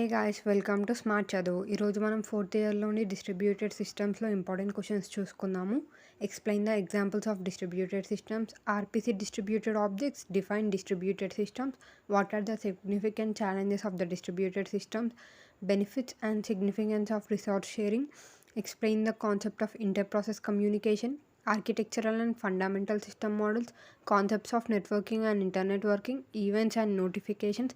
Hey guys, welcome to Smart Chadu. ఈరోజు మనం fourth ఇయర్లోని డిస్ట్రిబ్యూటెడ్ సిస్టమ్స్లో ఇంపార్టెంట్ క్వశ్చన్స్ చూసుకుందాము. Explain the examples of distributed systems, RPC distributed objects, define distributed systems, what are the significant challenges of the distributed systems, benefits and significance of resource sharing, explain the concept of inter process communication, architectural and fundamental system models, concepts of networking and internet working, events and notifications,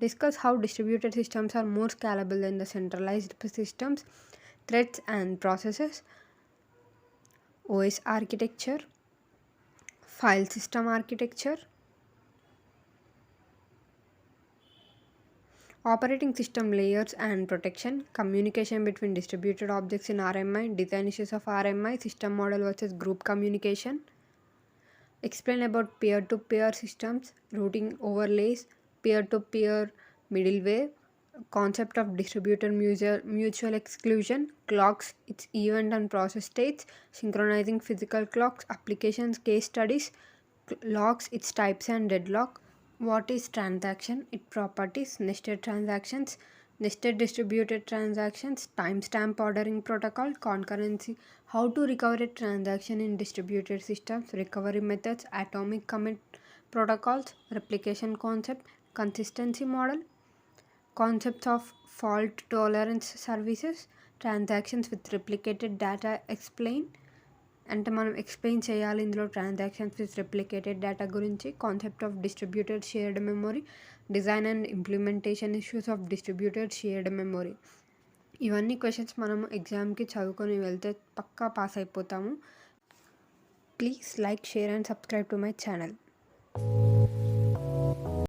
discuss how distributed systems are more scalable than the centralized systems, threats and processes, OS architecture, file system architecture, operating system layers and protection, communication between distributed objects in RMI, design issues of RMI, system model versus group communication, explain about peer-to-peer systems, routing overlays, peer-to-peer middleware, concept of distributed mutual exclusion, clocks, its event and process states, synchronizing physical clocks, applications, case studies, locks, its types and deadlock, what is transaction, its properties, nested transactions, nested distributed transactions, timestamp ordering protocol, concurrency, how to recover a transaction in distributed systems, recovery methods, atomic commit protocols, replication concept, consistency model, concepts of fault tolerance services, transactions with replicated data explain, అంటే మనం explain చేయాలి ఇందులో transactions with replicated data గురించి, concept of distributed shared memory, design and implementation issues of distributed shared memory. ఇవన్నీ questions మనము ఎగ్జామ్కి చదువుకొని వెళ్తే పక్కా పాస్ అయిపోతాము. Please like, share and subscribe to my channel.